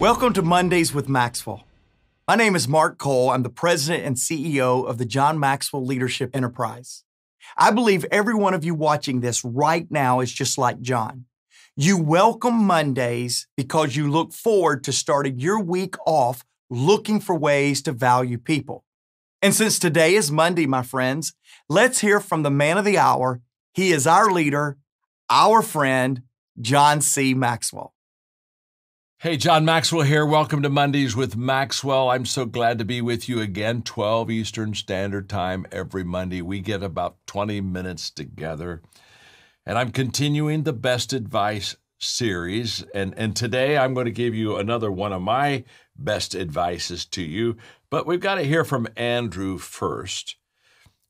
Welcome to Mondays with Maxwell. My name is Mark Cole. I'm the president and CEO of the John Maxwell Leadership Enterprise. I believe every one of you watching this right now is just like John. You welcome Mondays because you look forward to starting your week off looking for ways to value people. And since today is Monday, my friends, let's hear from the man of the hour. He is our leader, our friend, John C. Maxwell. Hey, John Maxwell here. Welcome to Mondays with Maxwell. I'm so glad to be with you again, 12 Eastern Standard Time every Monday. We get about 20 minutes together. And I'm continuing the Best Advice series. And today I'm going to give you another one of my best advices to you. But we've got to hear from Andrew first.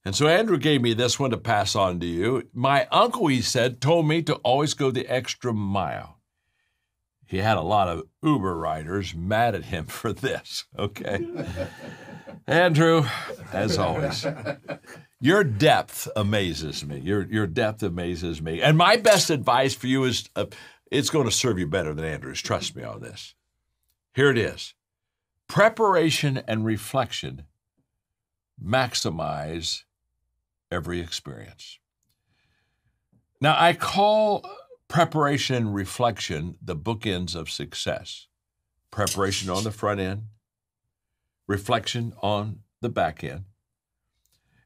And so Andrew gave me this one to pass on to you. My uncle, he said, told me to always go the extra mile. He had a lot of Uber riders mad at him for this, okay? Andrew, as always, your depth amazes me. Your depth amazes me. And my best advice for you is, it's going to serve you better than Andrew's. Trust me on this. Here it is. Preparation and reflection maximize every experience. Now, I call preparation and reflection the bookends of success. Preparation on the front end, reflection on the back end.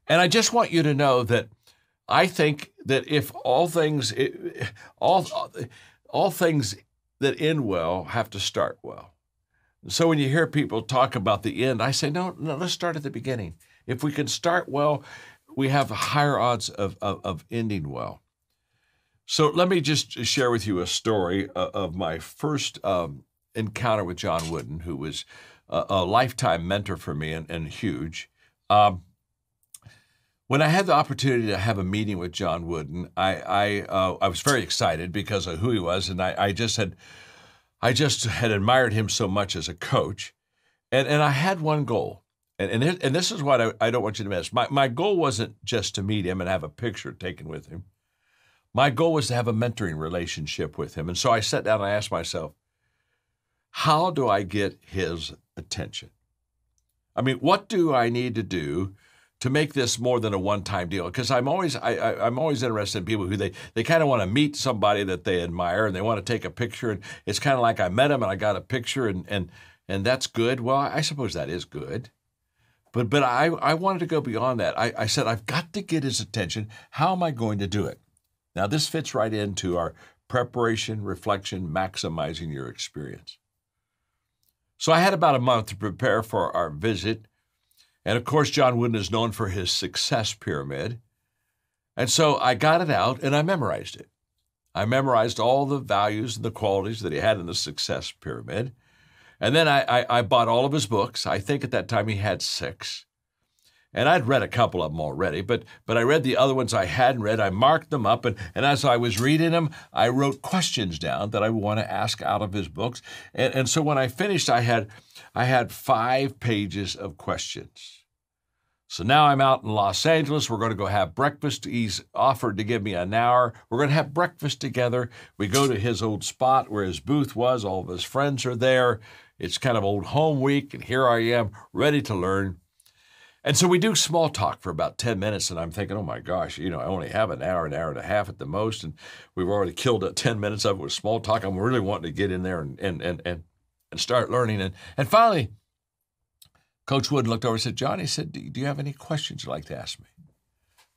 And I just want you to know that I think that if all things that end well have to start well. So when you hear people talk about the end, I say, no, let's start at the beginning. If we can start well, we have higher odds of ending well. So let me just share with you a story of my first encounter with John Wooden, who was a lifetime mentor for me and huge. When I had the opportunity to have a meeting with John Wooden, I was very excited because of who he was, and I just had admired him so much as a coach, and I had one goal, and this is what I don't want you to miss. My goal wasn't just to meet him and have a picture taken with him. My goal was to have a mentoring relationship with him. And so I sat down and I asked myself, how do I get his attention? I mean, what do I need to do to make this more than a one-time deal? Because I'm always interested in people who they kind of want to meet somebody that they admire and they want to take a picture. And it's kind of like I met him and I got a picture and that's good. Well, I suppose that is good. But I wanted to go beyond that. I said, I've got to get his attention. How am I going to do it? Now, this fits right into our preparation, reflection, maximizing your experience. So I had about a month to prepare for our visit. And of course, John Wooden is known for his success pyramid. And so I got it out and I memorized it. I memorized all the values and the qualities that he had in the success pyramid. And then I bought all of his books. I think at that time he had 6. And I'd read a couple of them already, but I read the other ones I hadn't read. I marked them up, and as I was reading them, I wrote questions down that I want to ask out of his books. And so when I finished, I had 5 pages of questions. So now I'm out in Los Angeles. We're going to go have breakfast. He's offered to give me an hour. We're going to have breakfast together. We go to his old spot where his booth was. All of his friends are there. It's kind of old home week, and here I am, ready to learn. And so we do small talk for about 10 minutes, and I'm thinking, oh my gosh, I only have an hour and a half at the most, and we've already killed 10 minutes of it with small talk. I'm really wanting to get in there and start learning. And finally, Coach Wood looked over and said, John, he said, do you have any questions you'd like to ask me?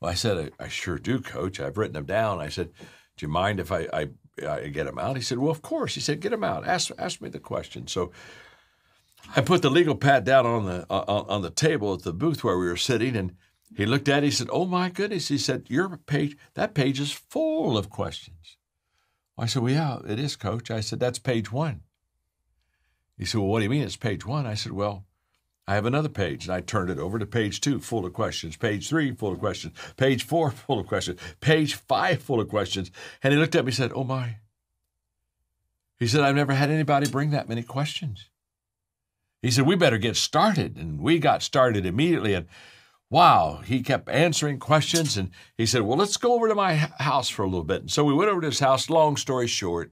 Well, I said, I sure do, Coach. I've written them down. I said, do you mind if I get them out? He said, well, of course. He said, get them out. Ask me the question. So I put the legal pad down on the table at the booth where we were sitting, and he looked at it. He said, "Oh my goodness!" He said, that page is full of questions." I said, "Well, yeah, it is, Coach." I said, "That's page 1." He said, "Well, what do you mean it's page 1?" I said, "Well, I have another page," and I turned it over to page 2, full of questions. Page 3, full of questions. Page 4, full of questions. Page 5, full of questions. And he looked at me and said, "Oh my." He said, "I've never had anybody bring that many questions." He said, "We better get started." And we got started immediately. And wow, he kept answering questions. And he said, "Well, let's go over to my house for a little bit." And so we went over to his house. Long story short,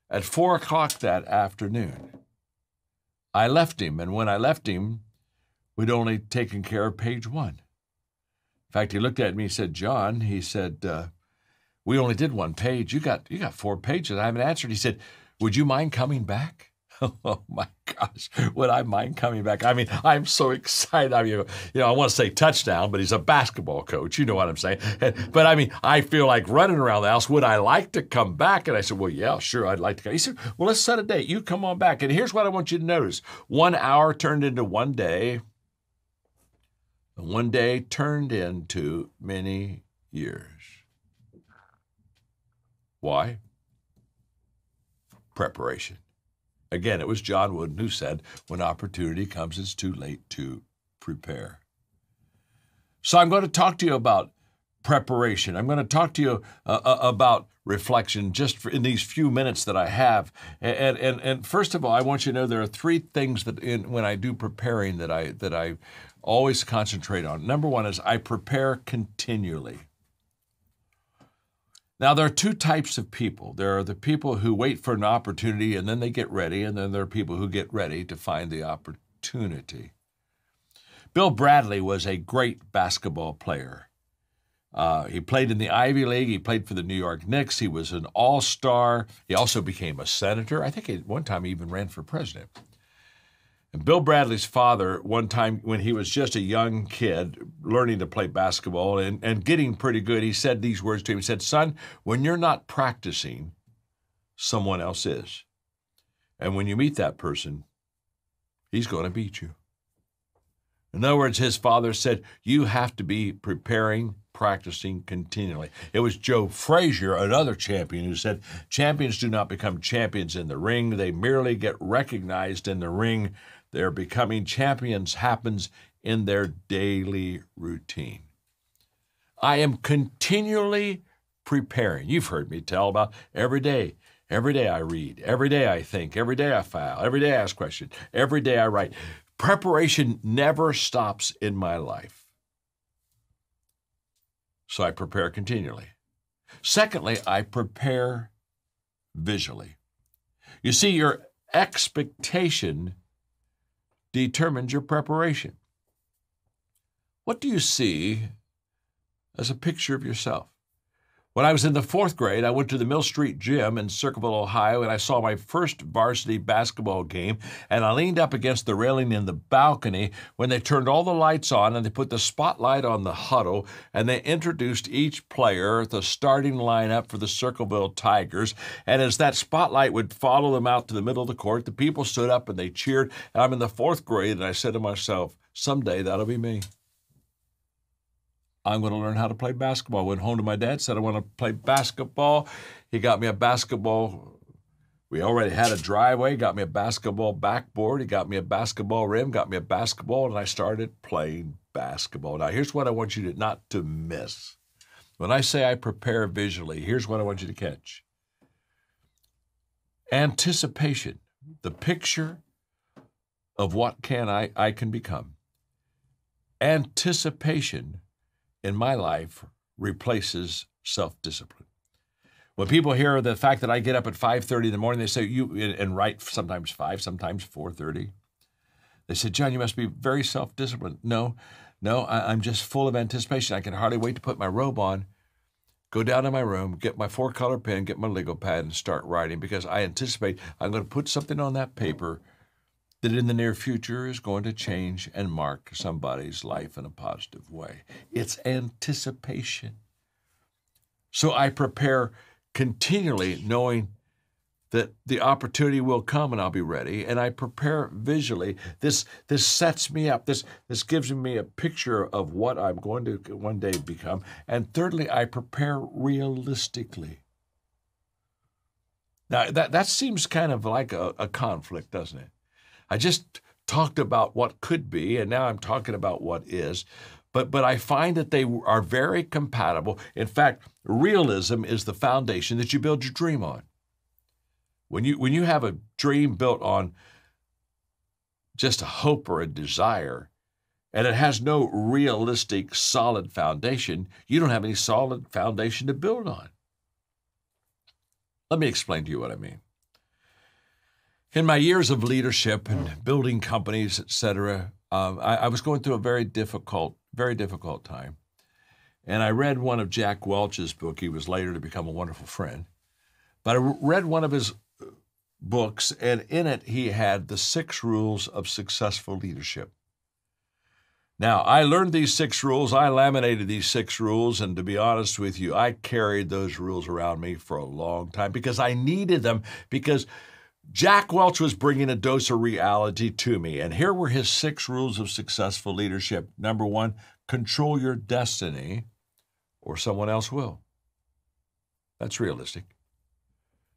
At 4 o'clock that afternoon, I left him, and when I left him, we'd only taken care of page 1. In fact, he looked at me and said, John, he said, we only did 1 page. You got 4 pages I haven't answered. He said, would you mind coming back? Oh my gosh, would I mind coming back? I mean, I'm so excited. I mean, I want to say touchdown, but he's a basketball coach. You know what I'm saying? But I mean, I feel like running around the house. Would I like to come back? And I said, well, yeah, sure, I'd like to come. He said, well, let's set a date. You come on back. And here's what I want you to notice. 1 hour turned into 1 day. And 1 day turned into many years. Why? Preparation. Again, it was John Wooden who said, when opportunity comes, it's too late to prepare. So I'm going to talk to you about preparation. I'm going to talk to you about reflection just in these few minutes that I have. And first of all, I want you to know there are 3 things that when I do preparing that I always concentrate on. Number 1 is I prepare continually. Now, there are 2 types of people. There are the people who wait for an opportunity and then they get ready, and then there are people who get ready to find the opportunity. Bill Bradley was a great basketball player. He played in the Ivy League. He played for the New York Knicks. He was an all-star. He also became a senator. I think at one time he even ran for president. And Bill Bradley's father, one time when he was just a young kid learning to play basketball and getting pretty good, he said these words to him. He said, son, when you're not practicing, someone else is. And when you meet that person, he's going to beat you. In other words, his father said, you have to be preparing, practicing continually. It was Joe Frazier, another champion, who said, champions do not become champions in the ring. They merely get recognized in the ring. Their becoming champions happens in their daily routine. I am continually preparing. You've heard me tell about every day. Every day I read. Every day I think. Every day I file. Every day I ask questions. Every day I write. Preparation never stops in my life. So I prepare continually. Secondly, I prepare visually. You see, your expectation determines your preparation. What do you see as a picture of yourself? When I was in the 4th grade, I went to the Mill Street Gym in Circleville, Ohio, and I saw my first varsity basketball game, and I leaned up against the railing in the balcony when they turned all the lights on and they put the spotlight on the huddle, and they introduced each player, the starting lineup for the Circleville Tigers, and as that spotlight would follow them out to the middle of the court, the people stood up and they cheered, and I'm in the 4th grade, and I said to myself, someday that'll be me. I'm going to learn how to play basketball. I went home to my dad, said I want to play basketball. He got me a basketball. We already had a driveway, got me a basketball backboard. He got me a basketball rim, got me a basketball, and I started playing basketball. Now, here's what I want you not to miss. When I say I prepare visually, here's what I want you to catch. Anticipation, the picture of what I can become. Anticipation in my life replaces self-discipline. When people hear the fact that I get up at 5:30 in the morning, they say, and write sometimes 5, sometimes 4:30. They said, John, you must be very self-disciplined. No, I'm just full of anticipation. I can hardly wait to put my robe on, go down to my room, get my 4-color pen, get my Lego pad, and start writing because I anticipate I'm going to put something on that paper that in the near future is going to change and mark somebody's life in a positive way. It's anticipation. So I prepare continually knowing that the opportunity will come and I'll be ready, and I prepare visually. This sets me up. This gives me a picture of what I'm going to one day become. And thirdly, I prepare realistically. Now, that seems kind of like a conflict, doesn't it? I just talked about what could be, and now I'm talking about what is. But I find that they are very compatible. In fact, realism is the foundation that you build your dream on. When you have a dream built on just a hope or a desire, and it has no realistic, solid foundation, you don't have any solid foundation to build on. Let me explain to you what I mean. In my years of leadership and building companies, et cetera, I was going through a very difficult time. And I read one of Jack Welch's book. He was later to become a wonderful friend. But I read one of his books, and in it he had the 6 rules of successful leadership. Now, I learned these 6 rules. I laminated these 6 rules, and to be honest with you, I carried those rules around me for a long time because I needed them, because Jack Welch was bringing a dose of reality to me. And here were his 6 rules of successful leadership. Number 1, control your destiny or someone else will. That's realistic.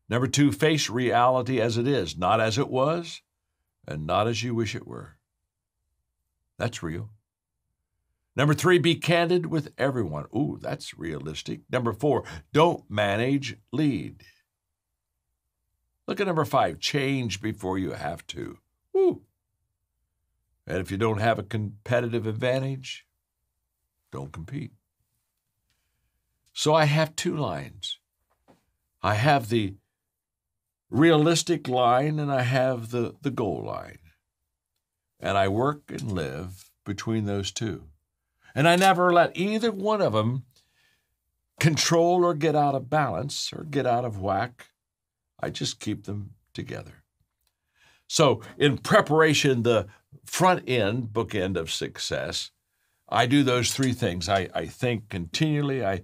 Number 2, face reality as it is, not as it was and not as you wish it were. That's real. Number 3, be candid with everyone. Ooh, that's realistic. Number 4, don't manage, lead. Look at number 5, change before you have to. Woo. And if you don't have a competitive advantage, don't compete. So I have 2 lines. I have the realistic line and I have the goal line. And I work and live between those 2. And I never let either one of them control or get out of balance or get out of whack. I just keep them together. So in preparation, the front end, bookend of success, I do those 3 things. I think continually, I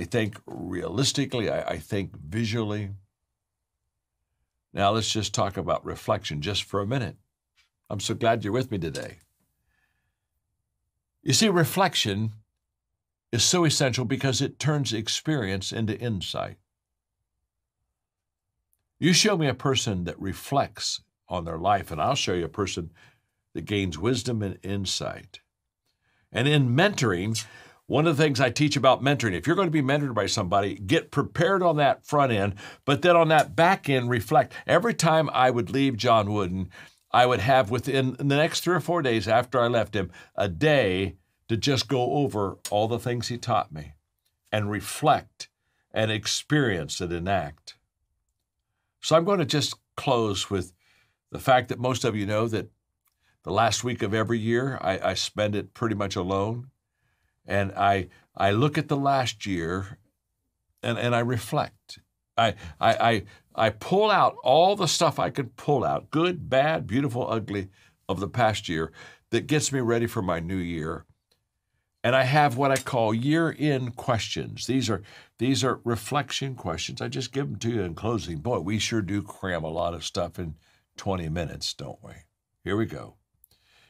think realistically, I think visually. Now let's just talk about reflection just for a minute. I'm so glad you're with me today. You see, reflection is so essential because it turns experience into insight. You show me a person that reflects on their life, and I'll show you a person that gains wisdom and insight. And in mentoring, one of the things I teach about mentoring, if you're going to be mentored by somebody, get prepared on that front end, but then on that back end, reflect. Every time I would leave John Wooden, I would have within the next 3 or 4 days after I left him, a day to just go over all the things he taught me and reflect and experience and enact. So I'm going to just close with the fact that most of you know that the last week of every year, I spend it pretty much alone. And I look at the last year and I reflect. I pull out all the stuff I could pull out, good, bad, beautiful, ugly, of the past year that gets me ready for my new year. And I have what I call year-end questions. These are reflection questions. I just give them to you in closing. Boy, we sure do cram a lot of stuff in 20 minutes, don't we? Here we go.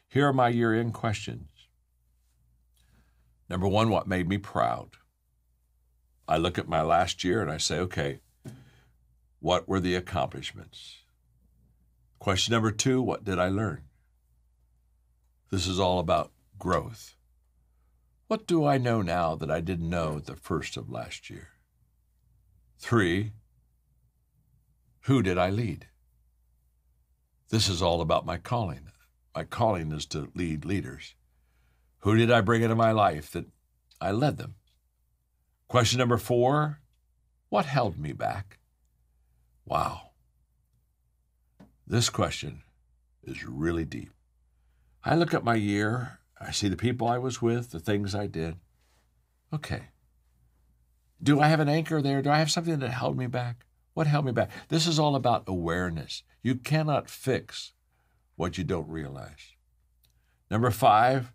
Here are my year-end questions. Number 1, what made me proud? I look at my last year and I say, okay, what were the accomplishments? Question number 2, what did I learn? This is all about growth. What do I know now that I didn't know at the first of last year? 3, who did I lead? This is all about my calling. My calling is to lead leaders. Who did I bring into my life that I led them? Question number 4, what held me back? Wow. This question is really deep. I look at my year, I see the people I was with, the things I did. Okay. Do I have an anchor there? Do I have something that held me back? What held me back? This is all about awareness. You cannot fix what you don't realize. Number 5,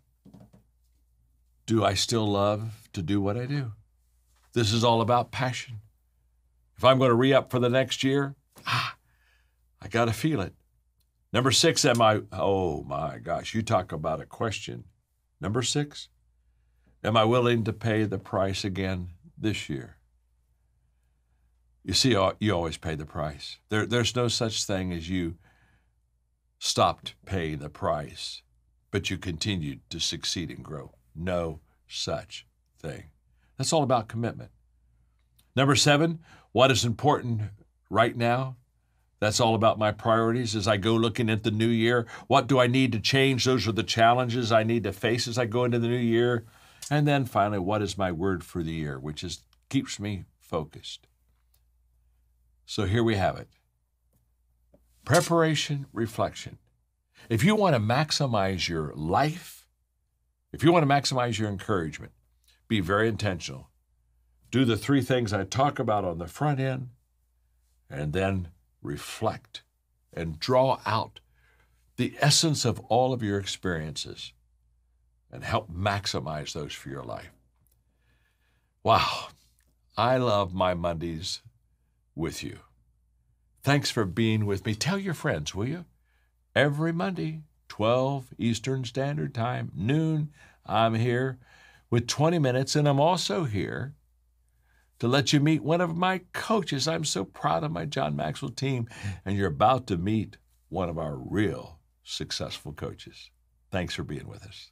do I still love to do what I do? This is all about passion. If I'm going to re-up for the next year, I got to feel it. Number 6, oh my gosh, you talk about a question. Number 6, am I willing to pay the price again this year? You see, you always pay the price. There's no such thing as you stopped paying the price, but you continued to succeed and grow. No such thing. That's all about commitment. Number 7, what is important right now? That's all about my priorities as I go looking at the new year. What do I need to change? Those are the challenges I need to face as I go into the new year. And then finally, what is my word for the year, which keeps me focused. So here we have it. Preparation, reflection. If you want to maximize your life, if you want to maximize your encouragement, be very intentional. Do the 3 things I talk about on the front end, and then reflect and draw out the essence of all of your experiences and help maximize those for your life. Wow, I love my Mondays with you. Thanks for being with me. Tell your friends, will you? Every Monday, 12 Eastern Standard Time, noon, I'm here with 20 minutes, and I'm also here to let you meet one of my coaches. I'm so proud of my John Maxwell team, and you're about to meet one of our real successful coaches. Thanks for being with us.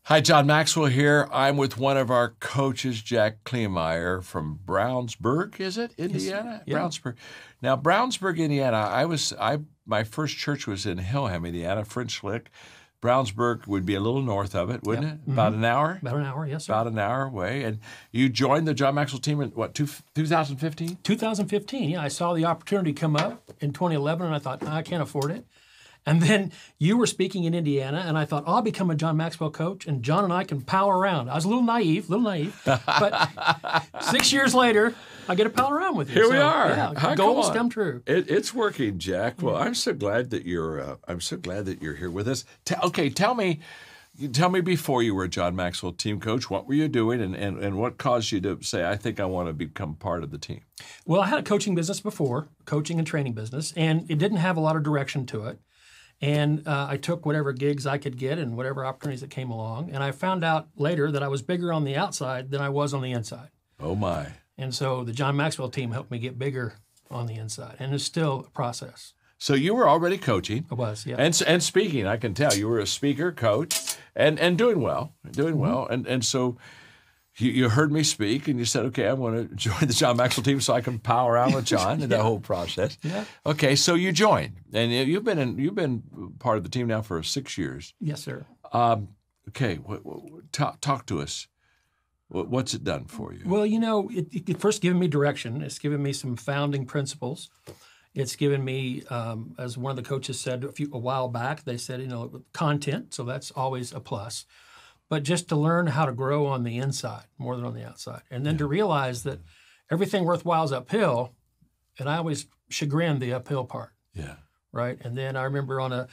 Hi, John Maxwell here. I'm with one of our coaches, Jack Kleemeyer from Brownsburg, is it? Indiana? Yes, yeah. Brownsburg. Now, Brownsburg, Indiana, my first church was in Hillham, Indiana, French Lick. Brownsburg would be a little north of it, wouldn't it? Mm-hmm. About an hour? About an hour, yes, sir. About an hour away. And you joined the John Maxwell team in, 2015? 2015, yeah. I saw the opportunity come up in 2011, and I thought, I can't afford it. And then you were speaking in Indiana, and I thought, I'll become a John Maxwell coach, and John and I can pal around. I was a little naive, but 6 years later, I get to pal around with you. Here we are. Yeah, goals come true. It's working, Jack. Well, I'm so glad that you're here with us. Tell me before you were a John Maxwell team coach, what were you doing, and what caused you to say, I think I want to become part of the team? Well, I had a coaching business before, coaching and training business, and it didn't have a lot of direction to it. And I took whatever gigs I could get and whatever opportunities that came along. And I found out later that I was bigger on the outside than I was on the inside. Oh, my. And so the John Maxwell team helped me get bigger on the inside. And it's still a process. So you were already coaching. I was, yeah. And speaking, I can tell. You were a speaker, coach, and doing well. And so you heard me speak, and you said, okay, I want to join the John Maxwell team so I can pal around with John in that whole process. Yeah. Okay, so you joined, and you've been part of the team now for 6 years. Yes, sir. Okay, talk to us. What's it done for you? Well, it first given me direction. It's given me some founding principles. It's given me, as one of the coaches said a while back, they said, content, so that's always a plus. But just to learn how to grow on the inside more than on the outside. And then to realize that everything worthwhile is uphill, and I always chagrined the uphill part. Yeah. Right? And then I remember on a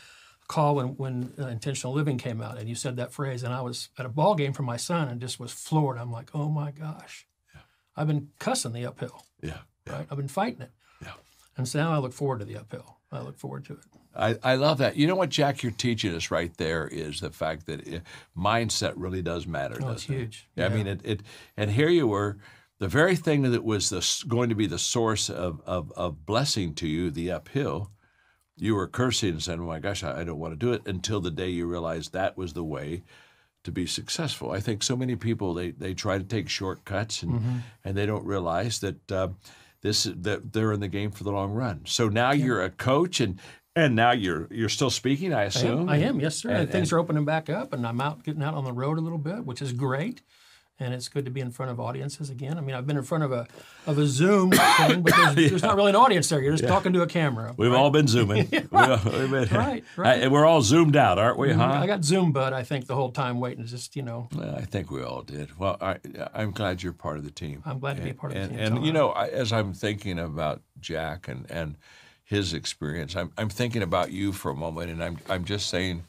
call when Intentional Living came out, and you said that phrase, and I was at a ball game for my son and just was floored. I'm like, oh my gosh. Yeah. I've been cussing the uphill. Yeah. Right? I've been fighting it. Yeah. And so now I look forward to the uphill. I look forward to it. I love that. You know what, Jack, you're teaching us right there is the fact that mindset really does matter. Oh, it's huge. Yeah. I mean, it. And here you were, the very thing that was going to be the source of blessing to you, the uphill, you were cursing and saying, oh my gosh, I don't want to do it, until the day you realized that was the way to be successful. I think so many people, they try to take shortcuts and they don't realize that that they're in the game for the long run. So now you're a coach, and now you're still speaking, I assume. I am, yes, sir. And things are opening back up, and I'm getting out on the road a little bit, which is great. And it's good to be in front of audiences again. I mean, I've been in front of a Zoom thing, but there's not really an audience there. You're just talking to a camera. We've all been Zooming. Right. And we're all zoomed out, aren't we, huh? I got Zoom bud, I think, the whole time waiting. Just, Well, I think we all did. Well, I'm glad you're part of the team. I'm glad to be a part of the team. And as I'm thinking about Jack and his experience, I'm thinking about you for a moment, and I'm just saying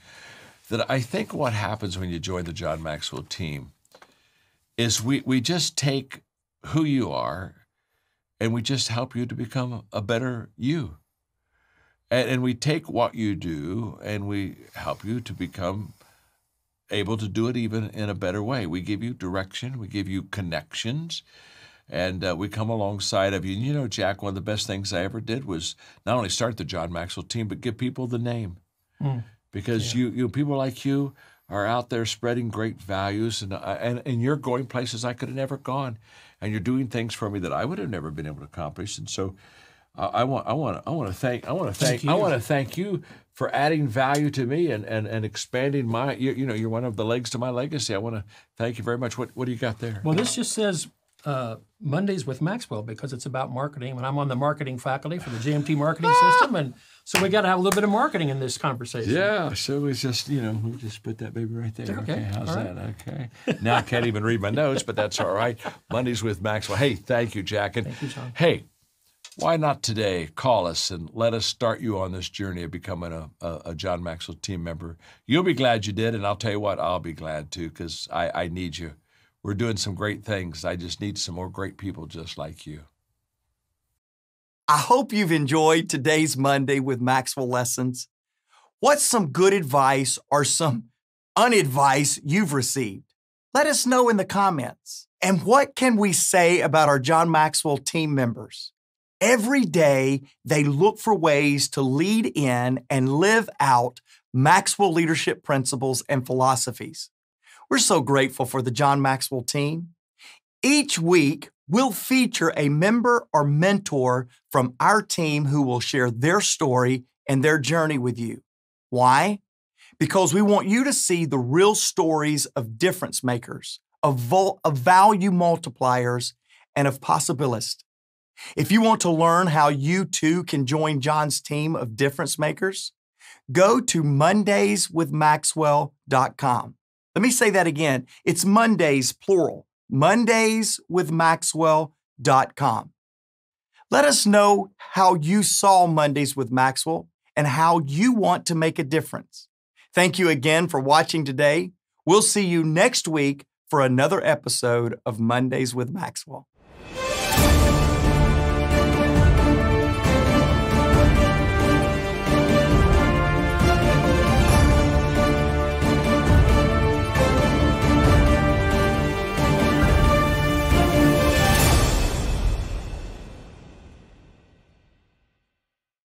that I think what happens when you join the John Maxwell team is we just take who you are and we just help you to become a better you. And we take what you do and we help you to become able to do it even in a better way. We give you direction, we give you connections, and we come alongside of you. And Jack, one of the best things I ever did was not only start the John Maxwell team, but give people the name. Because you people like you are out there spreading great values, and you're going places I could have never gone, and you're doing things for me that I would have never been able to accomplish. And so, I want to thank you for adding value to me and expanding my. You're one of the legs to my legacy. I want to thank you very much. What do you got there? Well, this just says Mondays with Maxwell because it's about marketing. And I'm on the marketing faculty for the GMT marketing system. And so we got to have a little bit of marketing in this conversation. Yeah, so it's just, we just put that baby right there. Okay, how's all that? right. Okay. Now I can't even read my notes, but that's all right. Mondays with Maxwell. Hey, thank you, Jack. And Thank you, John. hey, why not today call us and let us start you on this journey of becoming a John Maxwell team member? You'll be glad you did, and I'll tell you what, I'll be glad too, because I need you. We're doing some great things. I just need some more great people just like you. I hope you've enjoyed today's Monday with Maxwell lessons. What's some good advice or some unadvice you've received? Let us know in the comments. And what can we say about our John Maxwell team members? Every day, they look for ways to lead in and live out Maxwell leadership principles and philosophies. We're so grateful for the John Maxwell team. Each week, we'll feature a member or mentor from our team who will share their story and their journey with you. Why? Because we want you to see the real stories of difference makers, of value multipliers, and of possibilists. If you want to learn how you too can join John's team of difference makers, go to mondayswithmaxwell.com. Let me say that again. It's Mondays, plural, mondayswithmaxwell.com. Let us know how you saw Mondays with Maxwell and how you want to make a difference. Thank you again for watching today. We'll see you next week for another episode of Mondays with Maxwell.